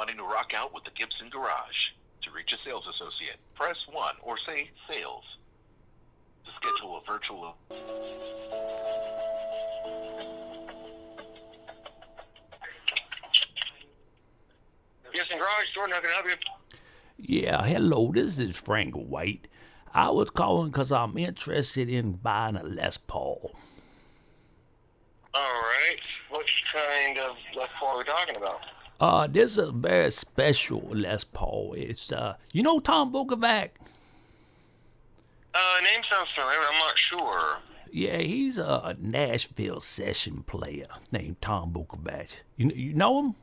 wanting to rock out with the Gibson Garage. To reach a sales associate, press 1 or say sales. To schedule a virtual... Gibson Garage, Jordan, how can I help you? Yeah, hello, this is Frank White. I was calling because I'm interested in buying a Les Paul. All right. What kind of Les Paul are we talking about? This is a very special Les Paul. It's, you know Tom Bukovac? Name sounds familiar, I'm not sure. Yeah, he's a Nashville session player named Tom Bukovac. You know him?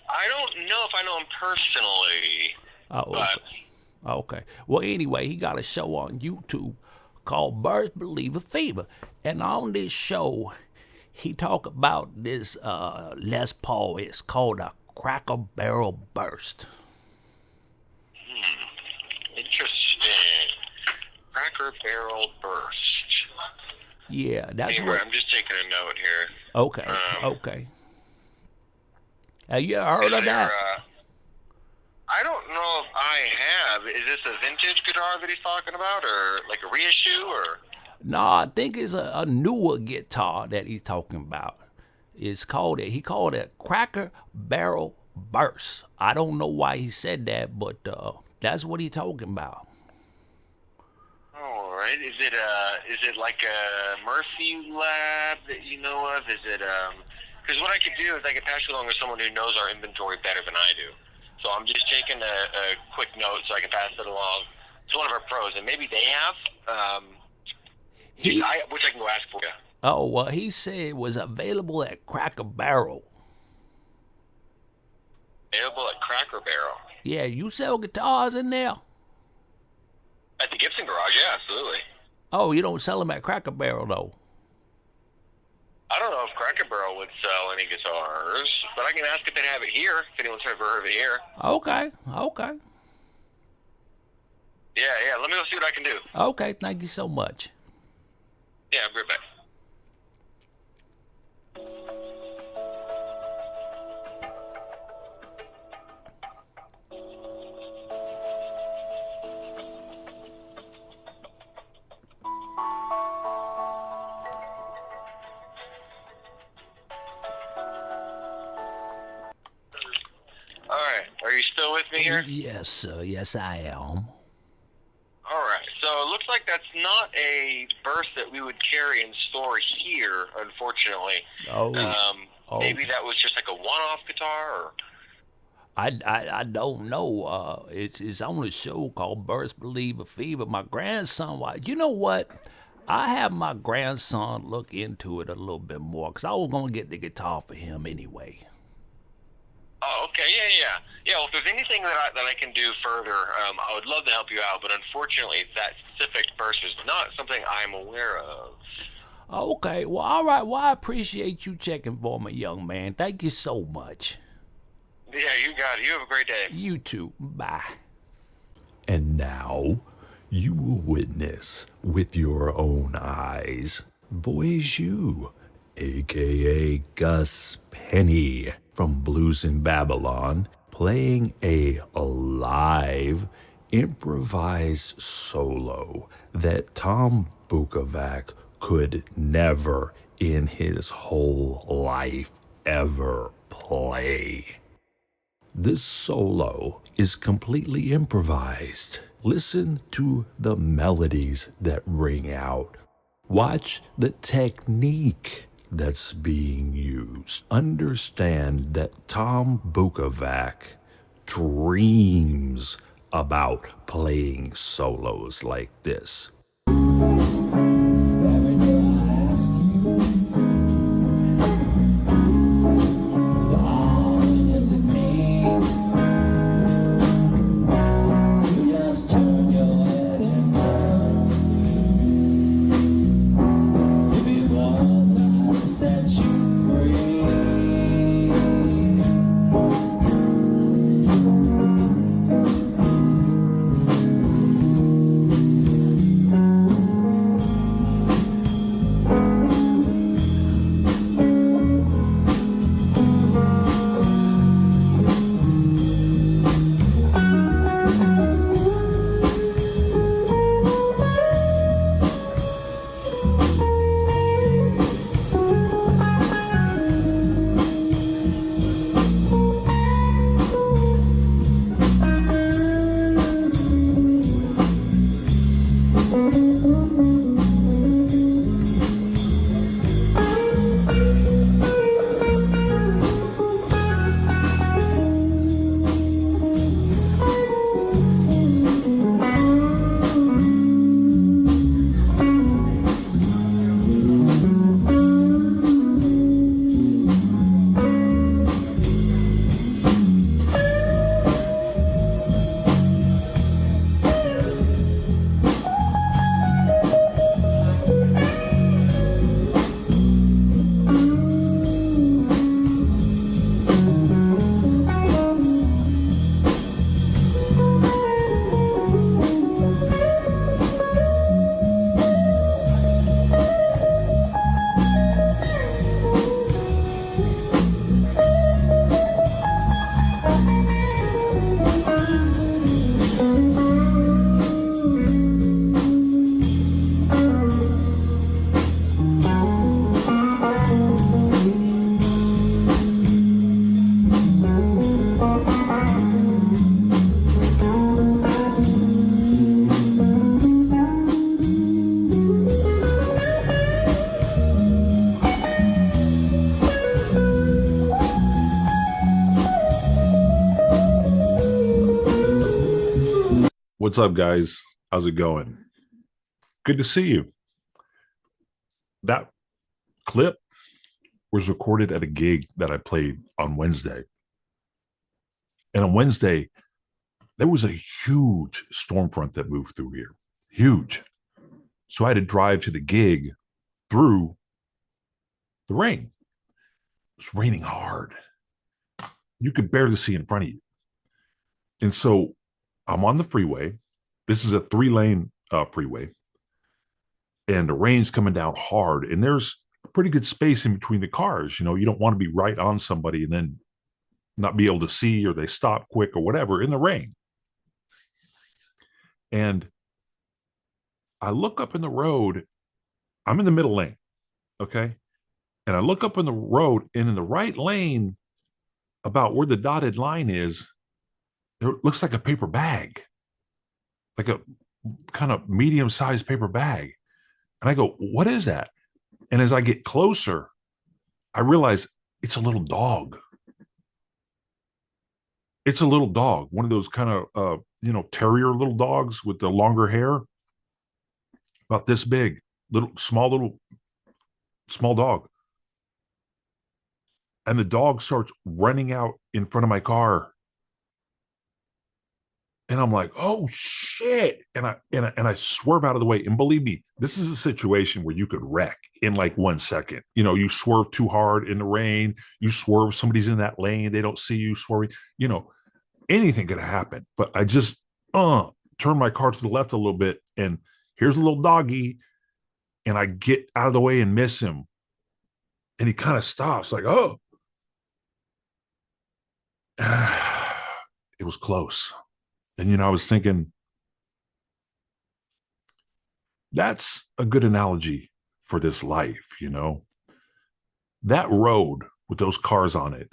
I don't know if I know him personally. Oh, okay. Okay. Well, anyway, he got a show on YouTube called Birds Believer Fever. And on this show, he talk about this Les Paul. It's called a Cracker Barrel Burst. Interesting. Cracker Barrel Burst. Yeah, that's Anyway, what... I'm just taking a note here. Okay, okay. Have you ever heard of that? I don't know if I have. Is this a vintage guitar that he's talking about, or like a reissue, or? No, I think it's a newer guitar that he's talking about. He called it Cracker Barrel Burst. I don't know why he said that, but that's what he's talking about. All right. Is it like a Mercy Lab that you know of? Is it because what I could do is I could pass you along with someone who knows our inventory better than I do. So I'm just taking a quick note so I can pass it along to one of our pros, and maybe they have, which I can go ask for you. Oh, well, he said it was available at Cracker Barrel. Available at Cracker Barrel? Yeah, you sell guitars in there? At the Gibson Garage, yeah, absolutely. Oh, you don't sell them at Cracker Barrel, though? I don't know if Cracker Barrel would sell any guitars, but I can ask if they have it here, if anyone's ever heard of it here. Okay. Yeah, let me go see what I can do. Okay, thank you so much. Yeah, I'll be right back. All right, are you still with me here? Yes, sir. Yes, I am. All right, so it looks like that's not a burst that we would carry in store here, unfortunately. Maybe that was just like a one-off guitar, or... I don't know. It's on a show called Birds Believer Fever. My grandson, you know what? I have my grandson look into it a little bit more, because I was going to get the guitar for him anyway. Oh, okay, yeah. Well, if there's anything that I can do further, I would love to help you out, but unfortunately, that specific burst is not something I'm aware of. Okay, well, all right. Well, I appreciate you checking for me, young man. Thank you so much. Yeah, you got it. You have a great day. You too. Bye. And now, you will witness with your own eyes Voyageur, a.k.a. Gus Penny from Blues in Babylon, playing a live, improvised solo that Tom Bukovac could never in his whole life ever play. This solo is completely improvised. Listen to the melodies that ring out. Watch the technique that's being used. Understand that Tom Bukovac dreams about playing solos like this. What's up, guys? How's it going? Good to see you. That clip was recorded at a gig that I played on Wednesday. And on Wednesday, there was a huge storm front that moved through here. Huge. So I had to drive to the gig through the rain. It was raining hard. You could barely see in front of you. And so I'm on the freeway. This is a 3-lane freeway. And the rain's coming down hard. And there's a pretty good space in between the cars. You know, you don't want to be right on somebody and then not be able to see, or they stop quick or whatever in the rain. And I look up in the road. I'm in the middle lane. Okay. And I look up in the road, and in the right lane, about where the dotted line is, it looks like a paper bag, like a kind of medium-sized paper bag. And I go, what is that? And as I get closer, I realize it's a little dog. It's a little dog, one of those kind of, terrier little dogs with the longer hair, about this big, small dog. And the dog starts running out in front of my car. And I'm like, oh shit. And I swerve out of the way. And believe me, this is a situation where you could wreck in like 1 second. You know, you swerve too hard in the rain, you swerve, somebody's in that lane, they don't see you swerving, anything could happen. But I just turn my car to the left a little bit, and here's a little doggy, and I get out of the way and miss him. And he kind of stops, like, oh. It was close. And, I was thinking, that's a good analogy for this life, That road with those cars on it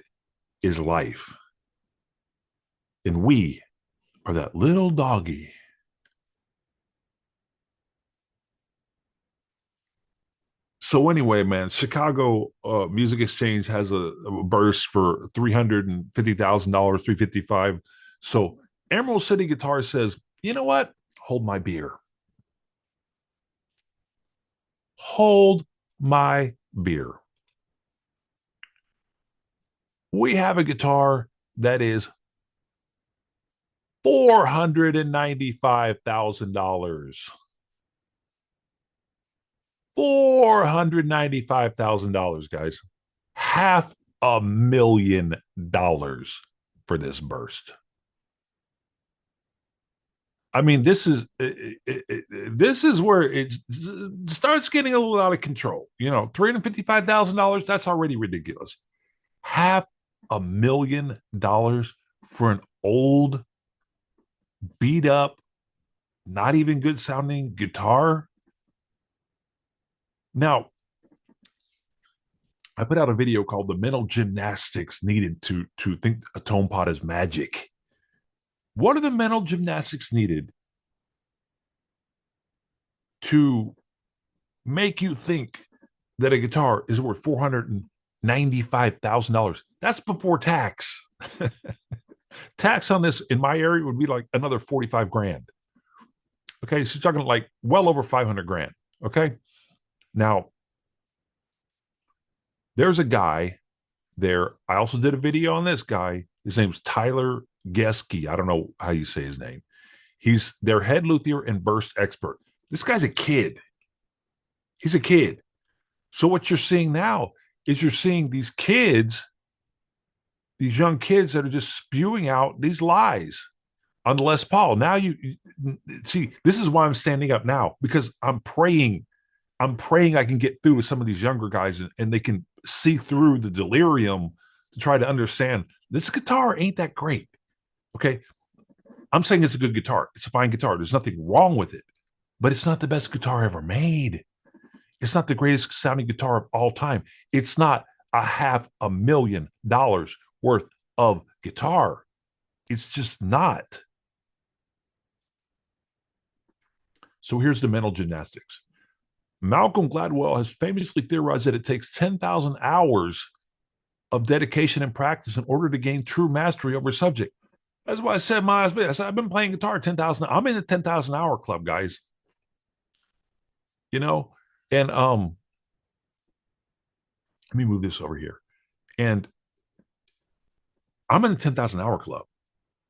is life. And we are that little doggy. So anyway, man, Chicago Music Exchange has a burst for $350,000, $355,000. So Emerald City Guitar says, you know what? Hold my beer. Hold my beer. We have a guitar that is $495,000. $495,000, guys. $500,000 for this burst. I mean, this is where it starts getting a little out of control. $355,000, that's already ridiculous. $500,000 for an old, beat up, not even good sounding guitar. Now, I put out a video called The Mental Gymnastics Needed to Think a Tone Pot is Magic. What are the mental gymnastics needed to make you think that a guitar is worth $495,000? That's before tax. Tax on this in my area would be like another 45 grand. Okay, so you're talking like well over 500 grand. Okay, now there's a guy there. I also did a video on this guy. His name's Tyler Geske. I don't know how you say his name. He's their head luthier and burst expert. This guy's a kid. He's a kid. So what you're seeing now is you're seeing these kids, these young kids that are just spewing out these lies on the Les Paul. Now you see, this is why I'm standing up now, because I'm praying I can get through with some of these younger guys and they can see through the delirium to try to understand this guitar ain't that great. Okay. I'm saying it's a good guitar. It's a fine guitar. There's nothing wrong with it, but it's not the best guitar ever made. It's not the greatest sounding guitar of all time. It's not $500,000 worth of guitar. It's just not. So here's the mental gymnastics. Malcolm Gladwell has famously theorized that it takes 10,000 hours of dedication and practice in order to gain true mastery over a subject. That's why I said in my last video. I said I've been playing guitar 10,000. I'm in the 10,000 hour club, guys. You know, and let me move this over here. And I'm in the 10,000 hour club.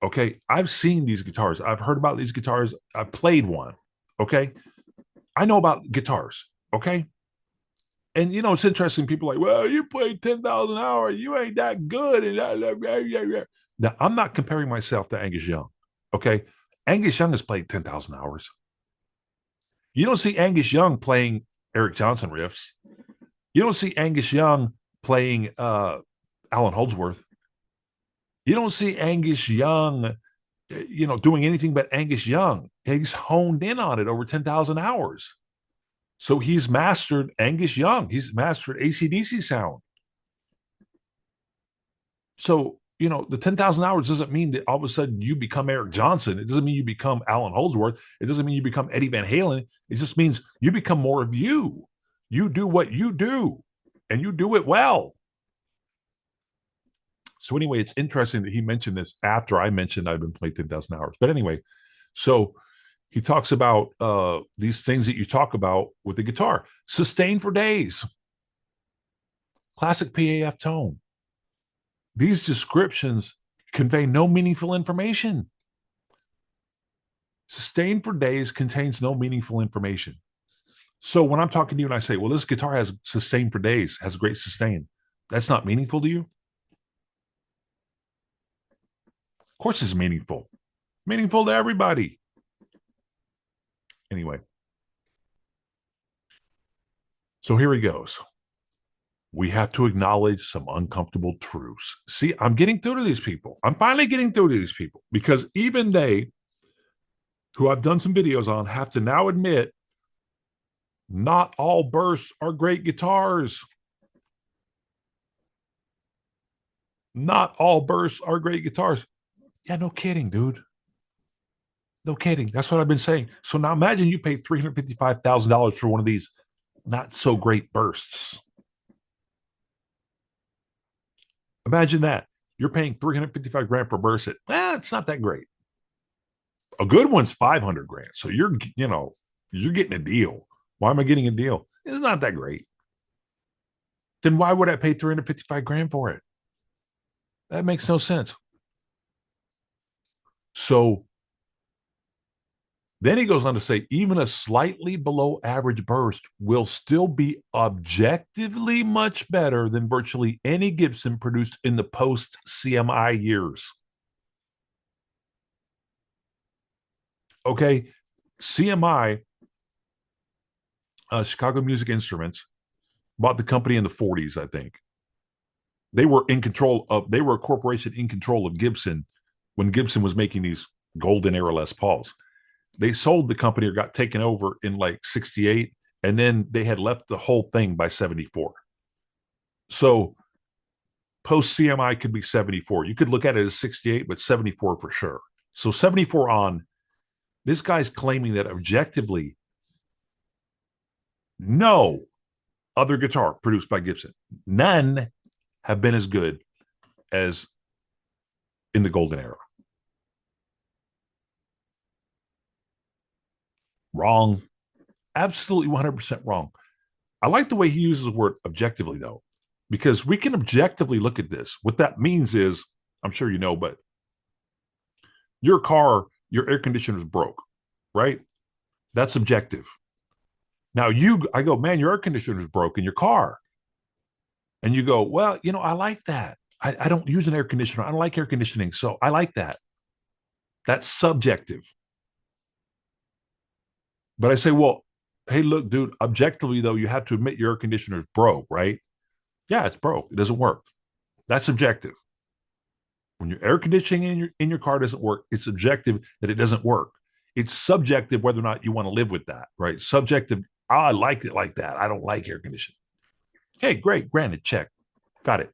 Okay. I've seen these guitars. I've heard about these guitars. I've played one. Okay. I know about guitars. Okay. And you know, it's interesting. People are like, well, you played 10,000 hours. You ain't that good. And now, I'm not comparing myself to Angus Young. Okay. Angus Young has played 10,000 hours. You don't see Angus Young playing Eric Johnson riffs. You don't see Angus Young playing Alan Holdsworth. You don't see Angus Young, doing anything but Angus Young. He's honed in on it over 10,000 hours. So he's mastered Angus Young. He's mastered AC/DC sound. So, the 10,000 hours doesn't mean that all of a sudden you become Eric Johnson. It doesn't mean you become Alan Holdsworth. It doesn't mean you become Eddie Van Halen. It just means you become more of you. You do what you do, and you do it well. So anyway, it's interesting that he mentioned this after I mentioned I've been playing 10,000 hours. But anyway, so he talks about these things that you talk about with the guitar. Sustain for days. Classic PAF tone. These descriptions convey no meaningful information. Sustain for days contains no meaningful information. So when I'm talking to you and I say, well, this guitar has sustain for days, has great sustain, that's not meaningful to you? Of course it's meaningful. Meaningful to everybody. Anyway. So here he goes. We have to acknowledge some uncomfortable truths. See, I'm getting through to these people. I'm finally getting through to these people because even they, who I've done some videos on, have to now admit not all bursts are great guitars. Not all bursts are great guitars. Yeah, no kidding, dude. No kidding. That's what I've been saying. So now imagine you pay $355,000 for one of these not so great bursts. Imagine that. You're paying 355 grand for a burst. It's not that great. A good one's 500 grand. So you're getting a deal. Why am I getting a deal? It's not that great. Then why would I pay 355 grand for it? That makes no sense. So then he goes on to say, even a slightly below average burst will still be objectively much better than virtually any Gibson produced in the post CMI years. Okay, CMI, Chicago Music Instruments, bought the company in the 40s, I think. They were a corporation in control of Gibson when Gibson was making these Golden Era Les Pauls. They sold the company or got taken over in like 68, and then they had left the whole thing by 74. So post CMI could be 74. You could look at it as 68, but 74 for sure. So 74 on, this guy's claiming that objectively, no other guitar produced by Gibson, none have been as good as in the Golden Era. Wrong. Absolutely 100% wrong. I like the way he uses the word objectively, though, because we can objectively look at this. What that means is, I'm sure you know, but your car, your air conditioner is broke, right? That's objective. Now I go, man, your air conditioner is broke in your car. And you go, well, I like that. I don't use an air conditioner. I don't like air conditioning. So I like that. That's subjective. But I say, well, hey, look, dude, objectively, though, you have to admit your air conditioner is broke, right? Yeah, it's broke. It doesn't work. That's subjective. When your air conditioning in your car doesn't work, it's objective that it doesn't work. It's subjective whether or not you want to live with that, right? Subjective, I like it like that. I don't like air conditioning. Okay, great. Granted, check. Got it.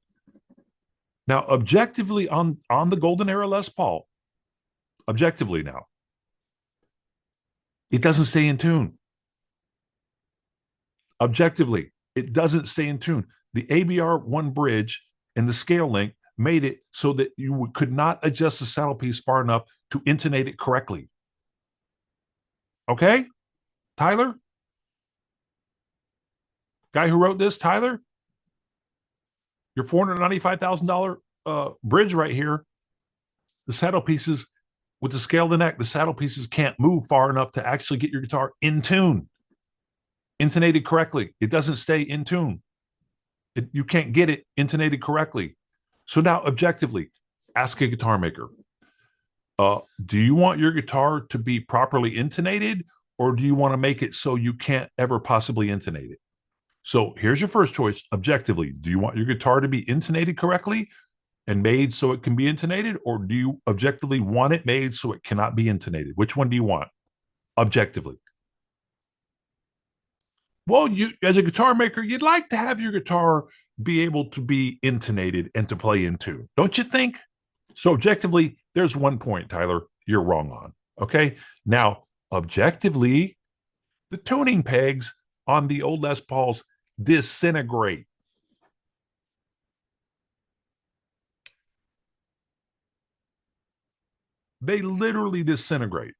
Now, objectively on the Golden Era Les Paul, objectively now, it doesn't stay in tune. Objectively, it doesn't stay in tune. The ABR1 bridge and the scale link made it so that you could not adjust the saddle piece far enough to intonate it correctly. Okay, Tyler? Guy who wrote this, Tyler? Your $495,000 bridge right here, the saddle pieces with the scale of the neck, the saddle pieces can't move far enough to actually get your guitar in tune, intonated correctly. It doesn't stay in tune. You can't get it intonated correctly. So now, objectively, ask a guitar maker, do you want your guitar to be properly intonated, or do you want to make it so you can't ever possibly intonate it? So here's your first choice. Objectively, do you want your guitar to be intonated correctly and made so it can be intonated, or do you objectively want it made so it cannot be intonated? Which one do you want? Objectively. Well, you, as a guitar maker, you'd like to have your guitar be able to be intonated and to play in tune, don't you think? So objectively, there's one point, Tyler, you're wrong on. Okay. Now, objectively, the tuning pegs on the old Les Pauls disintegrate. They literally disintegrate.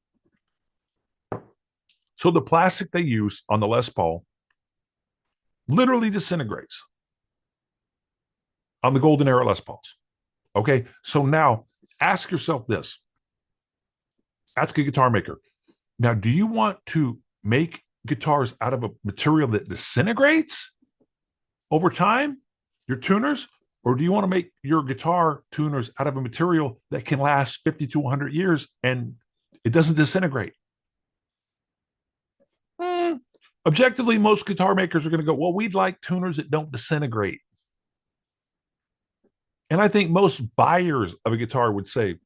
So the plastic they use on the Les Paul literally disintegrates on the Golden Era Les Pauls. Okay, so now ask yourself this. Ask a guitar maker. Now, do you want to make guitars out of a material that disintegrates over time, your tuners, or do you want to make your guitar tuners out of a material that can last 50 to 100 years and it doesn't disintegrate? Objectively, most guitar makers are going to go, well, we'd like tuners that don't disintegrate. And I think most buyers of a guitar would say,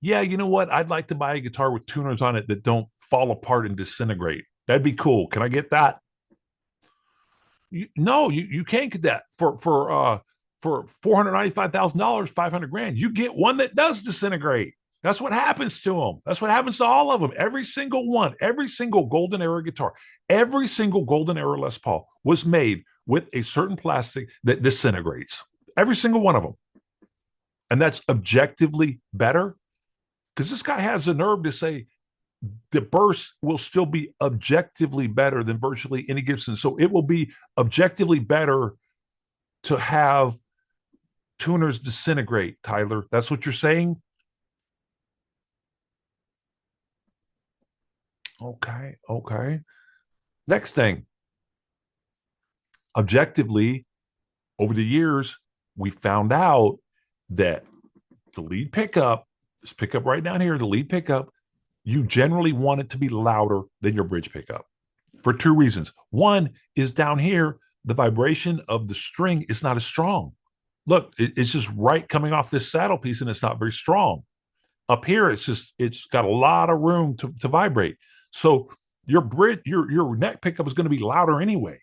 yeah, you know what? I'd like to buy a guitar with tuners on it that don't fall apart and disintegrate. That'd be cool. Can I get that? No, you can't get that for $495,000, 500 grand. You get one that does disintegrate. That's what happens to them. That's what happens to all of them. Every single one, every single Golden Era guitar, every single Golden Era Les Paul was made with a certain plastic that disintegrates. Every single one of them. And that's objectively better, because this guy has the nerve to say the burst will still be objectively better than virtually any Gibson. So it will be objectively better to have tuners disintegrate, Tyler. That's what you're saying? Okay. Next thing. Objectively, over the years, we found out that the lead pickup, this pickup right down here, the lead pickup, you generally want it to be louder than your bridge pickup for two reasons. One is down here, the vibration of the string is not as strong. Look, it's just right coming off this saddle piece and it's not very strong. Up here, it's got a lot of room to vibrate. So your bridge, your neck pickup is going to be louder anyway.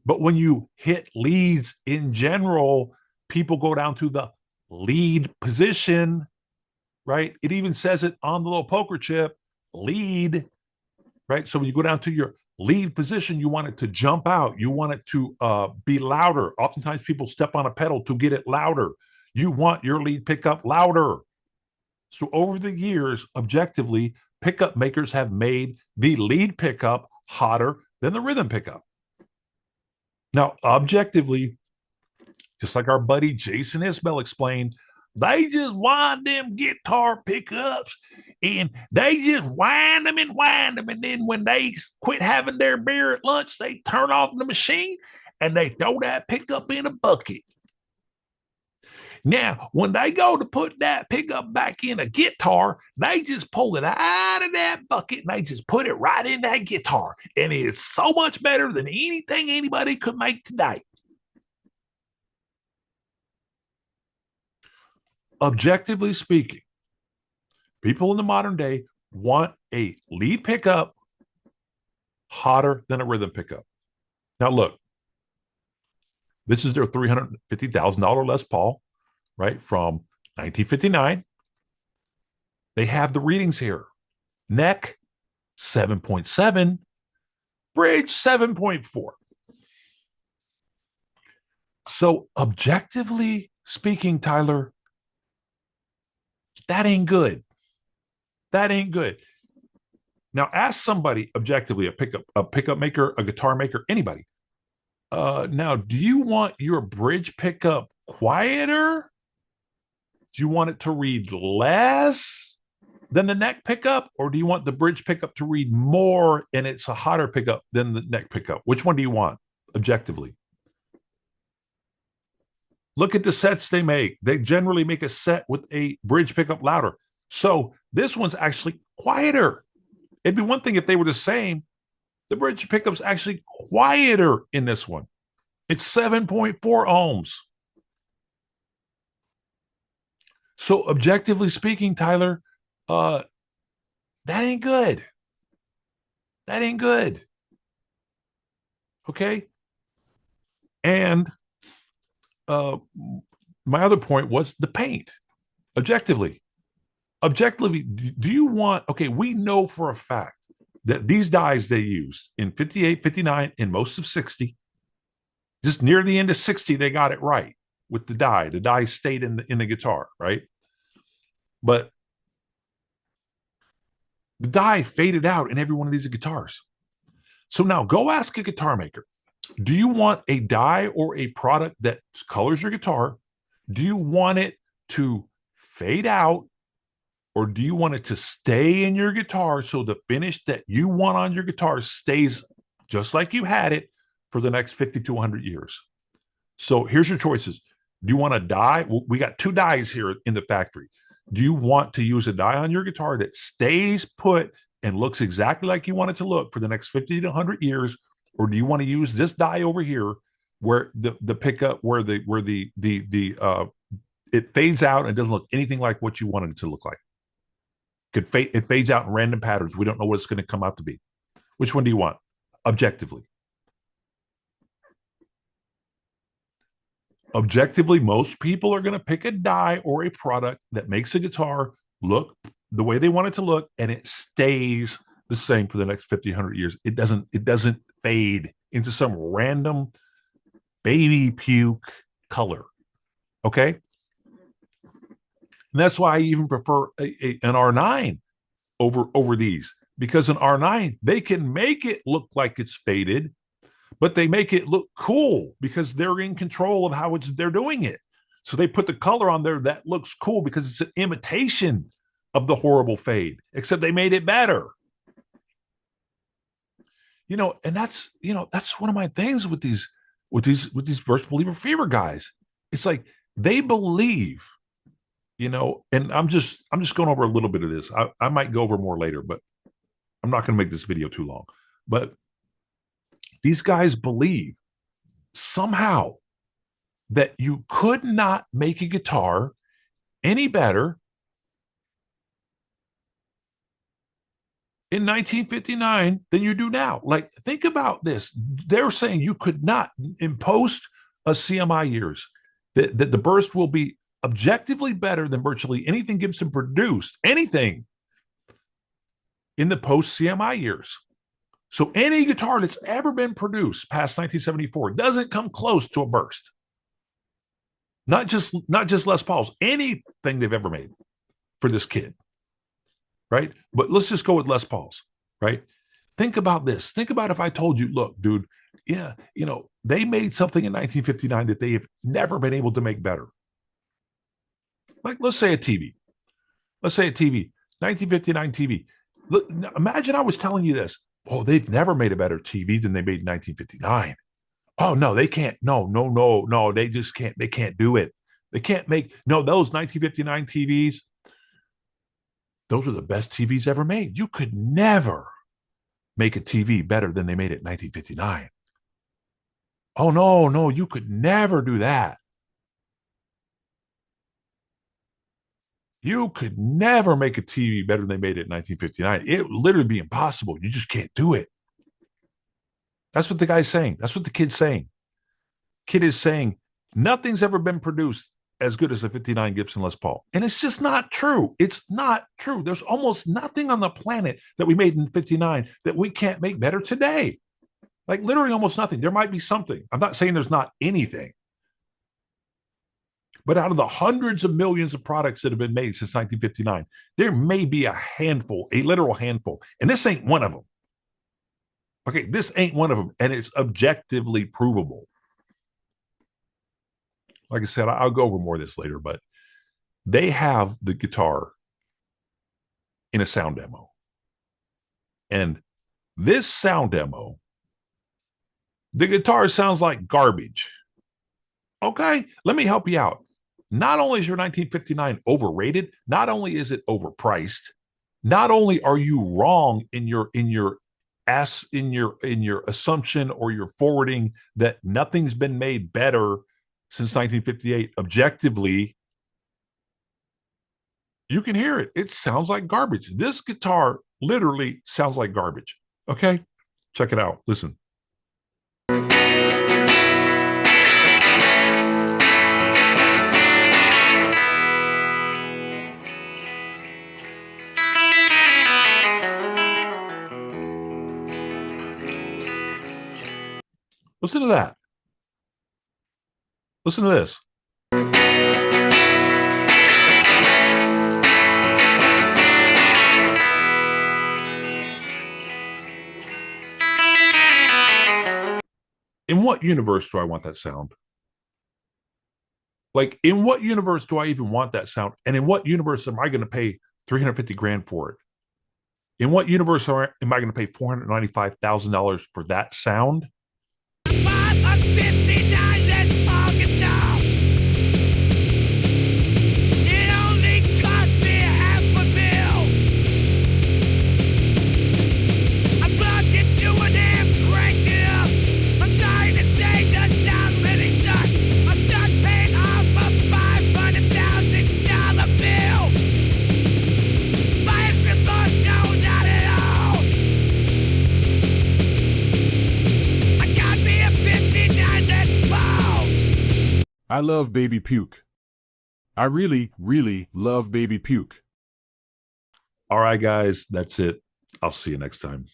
But when you hit leads in general, people go down to the lead position, right? It even says it on the little poker chip, lead, right? So when you go down to your lead position, you want it to jump out. You want it to be louder. Oftentimes people step on a pedal to get it louder. You want your lead pickup louder. So over the years, objectively, pickup makers have made the lead pickup hotter than the rhythm pickup. Now, objectively, just like our buddy Jason Isbell explained, they just wind them guitar pickups and they just wind them. And then when they quit having their beer at lunch, they turn off the machine and they throw that pickup in a bucket. Now, when they go to put that pickup back in a guitar, they just pull it out of that bucket and they just put it right in that guitar. And it's so much better than anything anybody could make today. Objectively speaking, people in the modern day want a lead pickup hotter than a rhythm pickup. Now, look, this is their $350,000 Les Paul, right, from 1959. They have the readings here. Neck, 7.7. Bridge, 7.4. So objectively speaking, Tyler, that ain't good. That ain't good. Now, ask somebody objectively, a pickup maker, a guitar maker, anybody. Now, do you want your bridge pickup quieter? Do you want it to read less than the neck pickup? Or do you want the bridge pickup to read more and it's a hotter pickup than the neck pickup? Which one do you want objectively? Look at the sets they make. They generally make a set with a bridge pickup louder. So this one's actually quieter. It'd be one thing if they were the same. The bridge pickup's actually quieter in this one. It's 7.4 ohms. So objectively speaking, Tyler, that ain't good. That ain't good. Okay? And my other point was the paint. Objectively, do you want, okay, we know for a fact that these dyes they used in 58, 59, and most of 60, just near the end of 60, they got it right with the dye. The dye stayed in the guitar, right? But the dye faded out in every one of these guitars. So now go ask a guitar maker, do you want a dye or a product that colors your guitar? Do you want it to fade out, or do you want it to stay in your guitar so the finish that you want on your guitar stays just like you had it for the next 50 to 100 years? So here's your choices. Do you want a dye? We got two dyes here in the factory. Do you want to use a dye on your guitar that stays put and looks exactly like you want it to look for the next 50 to 100 years? Or do you want to use this dye over here where the pickup, where it fades out and doesn't look anything like what you wanted it to look like? It fades out in random patterns. We don't know what it's going to come out to be. Which one do you want? Objectively. Objectively, most people are going to pick a dye or a product that makes a guitar look the way they want it to look, and it stays the same for the next 50, 100 years. It doesn't fade into some random baby puke color. Okay? And that's why I even prefer an R9 over these, because an R9, they can make it look like it's faded, but they make it look cool because they're in control of how they're doing it. So they put the color on there that looks cool because it's an imitation of the horrible fade, except they made it better. And that's one of my things with these Burst Believer Fever guys. It's like they believe, and I'm just going over a little bit of this. I might go over more later, but I'm not going to make this video too long. But these guys believe somehow that you could not make a guitar any better in 1959 than you do now. Like, think about this. They're saying you could not, in post CMI years, that the burst will be objectively better than virtually anything Gibson produced, anything in the post CMI years. So any guitar that's ever been produced past 1974 doesn't come close to a burst. Not just Les Pauls, anything they've ever made for this kid. Right? But let's just go with Les Pauls, right? Think about this. Think about if I told you, look, dude, yeah, they made something in 1959 that they have never been able to make better. Like, let's say a TV. 1959 TV. Look, imagine I was telling you this. Oh, they've never made a better TV than they made in 1959. Oh, no, they can't. No. They just can't. They can't do it. They can't make, those 1959 TVs, those are the best TVs ever made. You could never make a TV better than they made it in 1959. Oh, no, you could never do that. You could never make a TV better than they made it in 1959. It would literally be impossible. You just can't do it. That's what the guy's saying. That's what the kid's saying. Kid is saying nothing's ever been produced as good as a 59 Gibson Les Paul. And it's just not true. It's not true. There's almost nothing on the planet that we made in 59 that we can't make better today. Like, literally almost nothing. There might be something. I'm not saying there's not anything. But out of the hundreds of millions of products that have been made since 1959, there may be a handful, a literal handful. And this ain't one of them. Okay, this ain't one of them. And it's objectively provable. Like I said, I'll go over more of this later, but they have the guitar in a sound demo. And this sound demo, the guitar sounds like garbage. Okay, let me help you out. Not only is your 1959 overrated, not only is it overpriced, not only are you wrong in your assumption or your forwarding that nothing's been made better since 1958 objectively, you can hear it. It sounds like garbage. This guitar literally sounds like garbage. Okay, check it out. Listen. Listen to that. Listen to this. In what universe do I want that sound? Like, in what universe do I even want that sound? And in what universe am I going to pay $350,000 for it? In what universe am I going to pay $495,000 for that sound? I love Baby Puke. I really, really love Baby Puke. All right, guys, that's it. I'll see you next time.